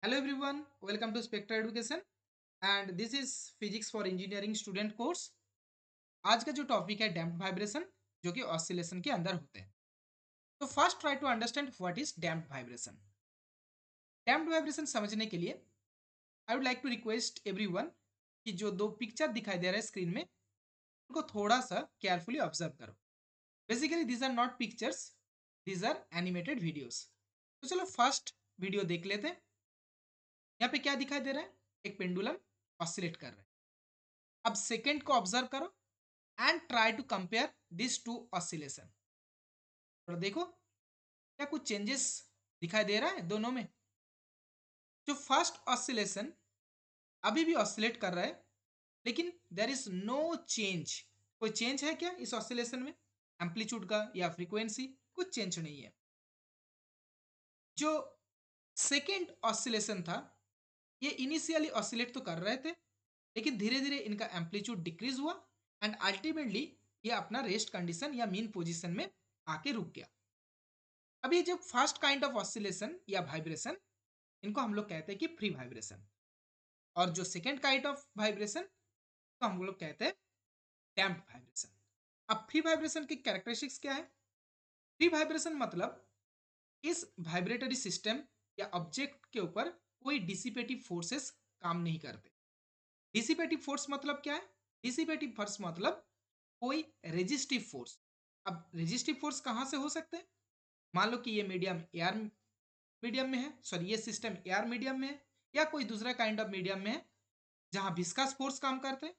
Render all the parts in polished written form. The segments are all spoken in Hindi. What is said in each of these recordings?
Hello everyone, welcome to Spectra Education and this is Physics for Engineering student course. आज का जो टॉपिक है डैम्प्ड वाइब्रेशन जो कि ऑसिलेशन के अंदर होते हैं। तो first try to understand what is damped vibration. Damped vibration समझने के लिए I would like to request everyone कि जो दो पिक्चर दिखाई दे रहा है स्क्रीन में उनको थोड़ा सा केयरफुली ऑब्जर्व करो। Basically these are not pictures, these are animated videos. तो चलो फर्स्ट वीडियो देख लेते हैं। यहाँ पे क्या दिखाई दे रहा है? एक पेंडुलम ऑसिलेट कर रहा है। अब सेकेंड को ऑब्जर्व करो and try to compare this to oscillation. और देखो क्या कुछ चेंजेस दिखाई दे रहा है दोनों में। जो फर्स्ट ऑसिलेशन अभी भी ऑसिलेट कर रहा है लेकिन देयर इज नो चेंज। कोई चेंज है क्या इस ऑसिलेशन में? एम्पलीट्यूड का या फ्रीक्वेंसी कुछ चेंज नहीं है। जो सेकेंड ऑसिलेशन था ये इनिशियली ऑसिलेट तो कर रहे थे लेकिन धीरे धीरे इनका एम्पलीट्यूड डिक्रीज हुआ एंड अल्टीमेटली ये अपना रेस्ट कंडीशन या मीन पोजीशन में आके रुक गया। अब ये जो फर्स्ट काइंड ऑफ ऑसिलेशन या वाइब्रेशन इनको हम लोग कहते हैं कि फ्री वाइब्रेशन, और जो सेकेंड काइंड ऑफ वाइब्रेशन तो हम लोग कहते हैं डैम्प्ड वाइब्रेशन। अब फ्री वाइब्रेशन की कैरेक्टरिस्टिक्स क्या है? फ्री वाइब्रेशन मतलब इस वाइब्रेटरी सिस्टम या ऑब्जेक्ट के ऊपर कोई डिसिपेटिव फोर्सेस काम नहीं करते। डिसिपेटिव फोर्स मतलब क्या है? डिसिपेटिव फोर्स मतलब कोई रेजिस्टिव फोर्स। अब रेजिस्टिव फोर्स कहाँ से हो सकते हैं? मान लो कि ये मीडियम एयर मीडियम में है, सॉरी ये सिस्टम एयर मीडियम में है या कोई दूसरा काइंड ऑफ मीडियम में है जहां विस्कस फोर्स काम करते हैं।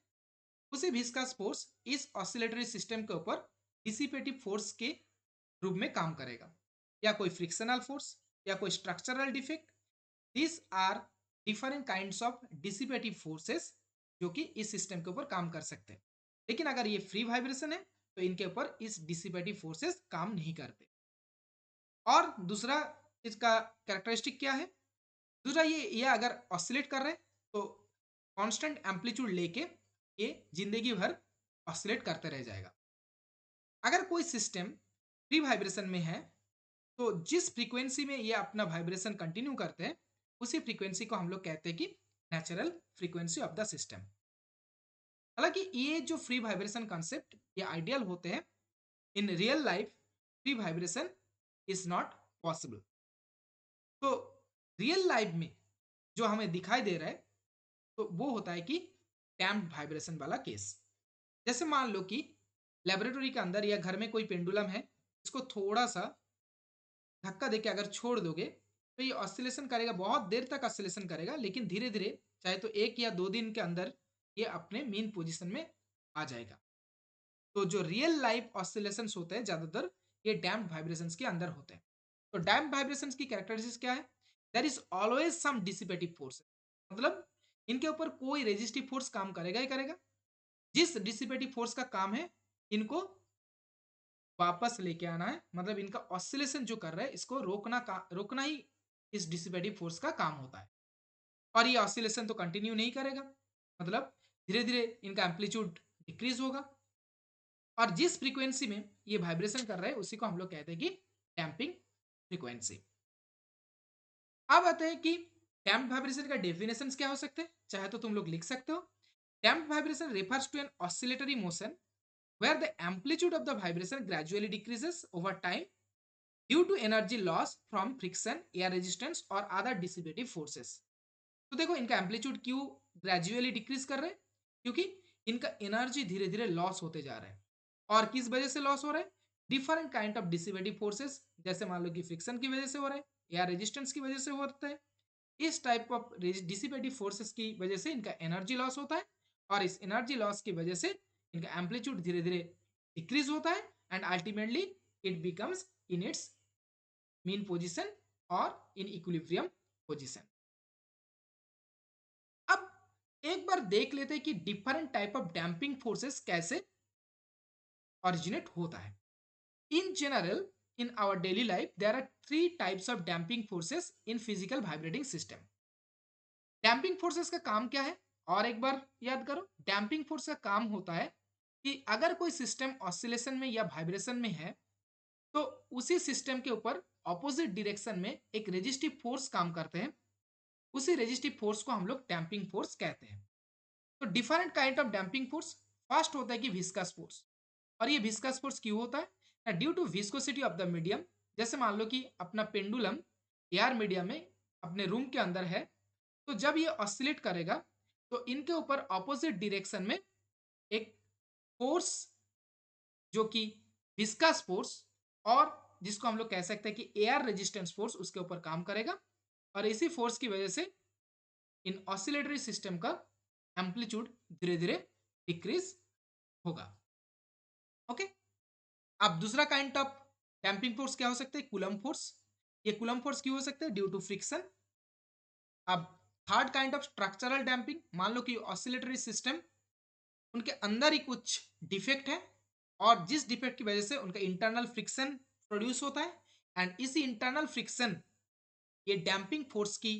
उसी विस्कस फोर्स इस ऑसिलेटरी सिस्टम के ऊपर डिसिपेटिव फोर्स के रूप में काम करेगा, या कोई फ्रिक्शनल फोर्स या कोई structural defect. This are different kinds of dissipative forces जो कि इस सिस्टम के ऊपर काम कर सकते हैं। लेकिन अगर ये फ्री वाइब्रेशन है तो इनके ऊपर इस डिसिपेटिव फोर्सेस काम नहीं करते। और दूसरा इसका कैरेक्टरिस्टिक क्या है? दूसरा ये अगर ऑसिलेट कर रहे हैं तो कांस्टेंट एम्पलीट्यूड लेके ये जिंदगी भर ऑसिलेट करते रह जाएगा। अगर कोई सिस्टम फ्री वाइब्रेशन में है तो जिस फ्रीक्वेंसी में ये अपना वाइब्रेशन कंटिन्यू करते हैं उसी फ्रीक्वेंसी को हम लोग कहते हैं कि natural frequency of the system. हालांकि ये जो फ्री वाइब्रेशन कॉन्सेप्ट ये आइडियल होते हैं, in real life free vibration is not possible. तो रियल लाइफ में जो हमें दिखाई दे रहा है तो वो होता है कि डैम्प्ड वाइब्रेशन वाला केस। जैसे मान लो कि लेबोरेटरी के अंदर या घर में कोई पेंडुलम है, इसको थोड़ा सा धक्का देके अगर छोड़ दोगे तो ये ऑसिलेशन करेगा, बहुत देर तक ऑसिलेशन करेगा लेकिन धीरे धीरे चाहे तो 1 या 2 दिन के अंदर ये अपने मीन पोजीशन में आ जाएगा। तो जो रियल लाइफ ऑसिलेशंस होते हैं ज्यादातर ये डैम्प्ड वाइब्रेशंस के अंदर होते हैं। तो डैम्प्ड वाइब्रेशंस की कैरेक्टरिस्टिक्स क्या है? There is always some dissipative force. मतलब इनके ऊपर कोई रेजिस्टिव फोर्स काम करेगा ही करेगा। जिस डिसिपेटिव फोर्स का काम है इनको वापस लेके आना है, मतलब इनका ऑसिलेशन जो कर रहा है इसको रोकना ही इस डिसिपेटिव फोर्स का काम होता है। और ये ऑसिलेशन तो कंटिन्यू नहीं करेगा, मतलब धीरे धीरे इनका एम्पलीट्यूड डिक्रीज होगा और जिस फ्रीक्वेंसी में ये वाइब्रेशन कर रहा है उसी को हम लोग कहते हैं कि डैम्पिंग फ्रीक्वेंसी। अब आते हैं कि डैम्प्ड वाइब्रेशन का डेफिनेशन क्या हो सकते हैं, चाहे तो तुम लोग लिख सकते हो। Damped vibration refers to an oscillatory motion where the amplitude of the vibration gradually decreases over time due to energy loss from friction, air resistance or other dissipative forces। तो देखो इनका एम्पलीट्यूड क्यों ग्रेजुअली डिक्रीज कर रहे हैं? क्योंकि इनका एनर्जी धीरे धीरे लॉस होते जा रहा है। और किस वजह से लॉस हो रहा है? Different kind of dissipative forces, जैसे मान लो कि फ्रिक्शन की वजह से हो रहा है या रेजिस्टेंस की वजह से होता है। इस टाइप ऑफ डिसिपेटिव फोर्सेस की वजह से इनका एनर्जी लॉस होता है और इस एनर्जी लॉस की वजह से इनका एम्पलीट्यूड धीरे धीरे डिक्रीज होता है and ultimately it becomes in its mean position और इन इक्विलिब्रियम पोजिशन। अब एक बार देख लेते हैं कि different type of damping forces कैसे ओरिजिनेट होता है। In general in our daily life there are 3 types of damping forces in physical vibrating system. Damping forces का काम क्या है? और एक बार याद करो, डैम्पिंग फोर्स का काम होता है कि अगर कोई सिस्टम ऑसिलेशन में या वाइब्रेशन में है तो उसी सिस्टम के ऊपर ऑपोजिट डायरेक्शन में एक रेजिस्टिव फोर्स काम करते हैं। उसी रेजिस्टिव फोर्स को हम लोग डैम्पिंग फोर्स कहते हैं। तो different kind of damping force, first होता है कि विस्कस फोर्स। और ये विस्कस फोर्स क्यों होता है? Due to viscosity of the medium. जैसे मान लो कि अपना पेंडुलम एयर मीडियम में अपने रूम के अंदर है, तो जब ये ऑसिलेट करेगा तो इनके ऊपर ऑपोजिट डायरेक्शन में एक फोर्स जो कि विस्कस फोर्स, और जिसको हम लोग कह सकते हैं कि एयर रेजिस्टेंस फोर्स, उसके ऊपर काम करेगा। और इसी फोर्स की वजह से इन ऑसिलेटरी सिस्टम का एम्पलीट्यूड धीरे धीरे डिक्रीज होगा। ओके। अब दूसरा काइंड ऑफ डैम्पिंग फोर्स क्या हो सकता है? Coulomb force. ये कूलम फोर्स क्यों हो सकता है? Due to friction. अब third kind of structural damping, मान लो कि ऑसिलेटरी सिस्टम उनके अंदर ही कुछ डिफेक्ट है, और जिस डिफेक्ट की वजह से उनका इंटरनल फ्रिक्शन प्रोड्यूस होता है, एंड इसी इंटरनल फ्रिक्शन ये डैम्पिंग फोर्स की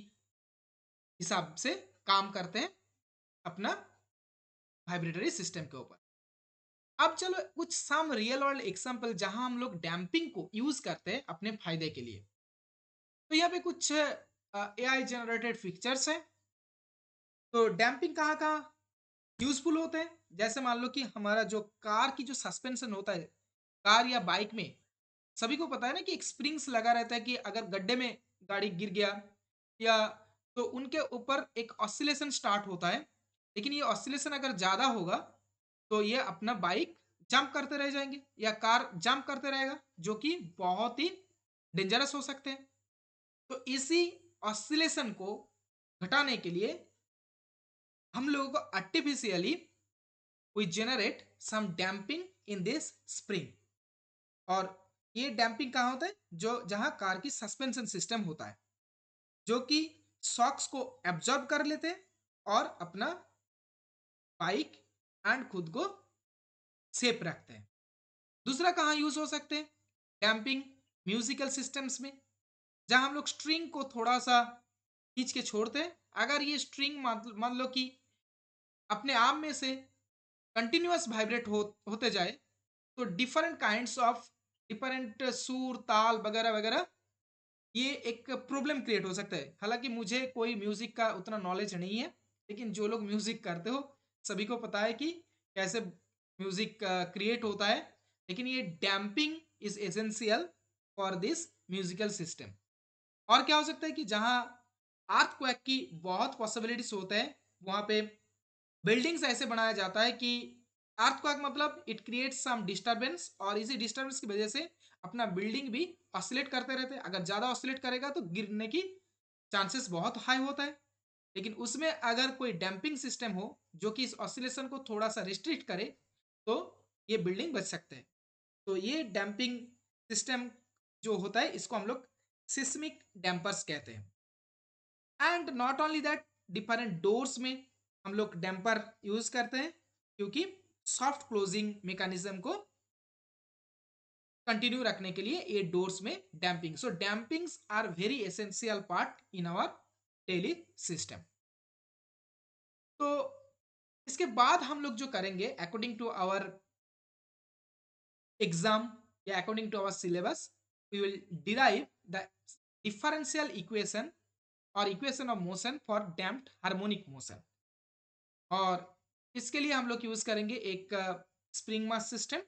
हिसाब से काम करते हैं अपना वाइब्रेटरी सिस्टम के ऊपर। अब चलो कुछ सम रियल वर्ल्ड एग्जांपल जहां हम लोग डैम्पिंग को यूज करते हैं अपने फायदे के लिए। तो यहाँ पे कुछ एआई जनरेटेड पिक्चर्स हैं। तो डैम्पिंग कहाँ कहाँ यूजफुल होते हैं? जैसे मान लो कि हमारा जो कार की जो सस्पेंशन होता है, कार या बाइक में सभी को पता है ना कि एक स्प्रिंग्स लगा रहता है कि अगर गड्ढे में गाड़ी गिर गया या, तो उनके ऊपर एक ऑसिलेशन स्टार्ट होता है। लेकिन ये ऑसिलेशन अगर ज़्यादा होगा तो ये अपना बाइक जंप करते रह जाएंगे या कार जंप करते रहेगा, जो कि बहुत ही डेंजरस हो सकते हैं। तो इसी ऑसिलेशन को घटाने के लिए हम लोगों को artificially we generate some damping in this spring. और ये डैम्पिंग कहाँ होता है? जो जहां कार की सस्पेंशन सिस्टम होता है, जो कि शॉक्स को एब्जॉर्ब कर लेते हैं और अपना बाइक एंड खुद को सेफ रखते हैं। दूसरा कहाँ यूज हो सकते हैं डैम्पिंग? म्यूजिकल सिस्टम्स में, जहां हम लोग स्ट्रिंग को थोड़ा सा खींच के छोड़ते हैं। अगर ये स्ट्रिंग मान लो कि अपने आप में से कंटिन्यूअस वाइब्रेट होते जाए, तो डिफरेंट काइंड्स ऑफ डिफरेंट सुर ताल वगैरह वगैरह, ये एक प्रॉब्लम क्रिएट हो सकता है। हालांकि मुझे कोई म्यूजिक का उतना नॉलेज नहीं है, लेकिन जो लोग म्यूजिक करते हो सभी को पता है कि कैसे म्यूजिक क्रिएट होता है। लेकिन ये damping is essential for this musical system. और क्या हो सकता है कि जहाँ अर्थक्वेक की बहुत पॉसिबिलिटीज होते हैं, वहाँ पे बिल्डिंग्स ऐसे बनाया जाता है कि अर्थक्वेक मतलब इट क्रिएट्स सम डिस्टरबेंस, और इसी डिस्टरबेंस की वजह से अपना बिल्डिंग भी ऑसिलेट करते रहते हैं। अगर ज़्यादा ऑसिलेट करेगा तो गिरने की चांसेस बहुत हाई होता है। लेकिन उसमें अगर कोई डैम्पिंग सिस्टम हो जो कि इस ऑसिलेशन को थोड़ा सा रिस्ट्रिक्ट करे, तो ये बिल्डिंग बच सकते हैं। तो ये डैम्पिंग सिस्टम जो होता है इसको हम लोग सिस्मिक डैम्पर्स कहते हैं। And not only that, different doors में हम लोग डैम्पर यूज करते हैं, क्योंकि सॉफ्ट क्लोजिंग मैकेनिज्म को कंटिन्यू रखने के लिए ये डोर्स में damping. So dampings are very essential part in our daily system. तो इसके बाद हम लोग जो करेंगे अकॉर्डिंग टू आवर एग्जाम या according to our syllabus, we will derive the differential equation और equation of motion for damped harmonic motion. और इसके लिए हम लोग यूज करेंगे एक spring mass system.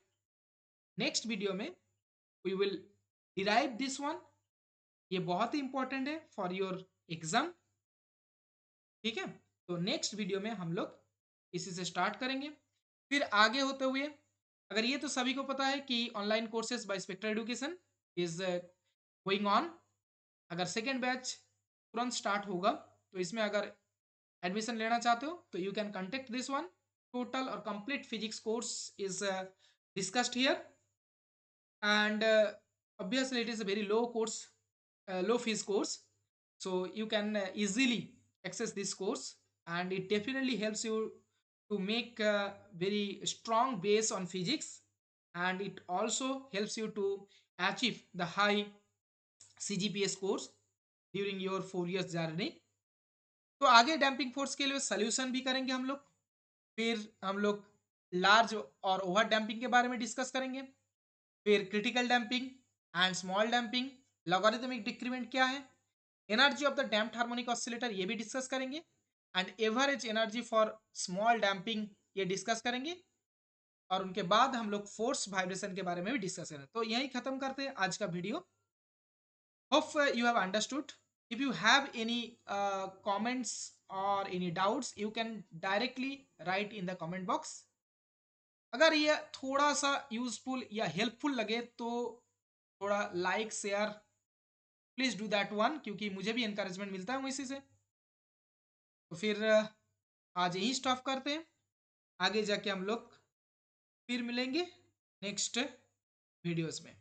Next video में we will derive this one. ये बहुत ही इंपॉर्टेंट है फॉर योर एग्जाम। ठीक है, तो नेक्स्ट वीडियो में हम लोग इसी से स्टार्ट करेंगे। फिर आगे होते हुए, अगर ये तो सभी को पता है कि online courses by Spectra education is going on. अगर सेकेंड बैच तुरंत स्टार्ट होगा, तो इसमें अगर एडमिशन लेना चाहते हो तो you can contact this one. Total और complete physics course is discussed here, and obviously it is a very low course, low fees course, so you can easily access this course, and it definitely helps you to make a very strong base on physics, and it also helps you to achieve the high cgpa scores during your 4 years journey। तो आगे डैम्पिंग फोर्स के लिए सोल्यूशन भी करेंगे हम लोग। फिर हम लोग लार्ज और ओवर डैम्पिंग के बारे में डिस्कस करेंगे। फिर critical damping and small damping, logarithmic decrement क्या है, energy of the damped harmonic oscillator ये भी डिस्कस करेंगे, and average energy for small damping ये डिस्कस करेंगे, और उनके बाद हम लोग फोर्स वाइब्रेशन के बारे में भी डिस्कस करेंगे। तो यही खत्म करते हैं आज का video. Hope you have understood. If you have any comments or any doubts, you can directly write in the comment box. अगर ये थोड़ा सा यूजफुल या हेल्पफुल लगे तो थोड़ा like share please do that one, क्योंकि मुझे भी इंकरेजमेंट मिलता है इसी से। तो फिर आज यही स्टॉप करते हैं, आगे जाके हम लोग फिर मिलेंगे नेक्स्ट वीडियोस में।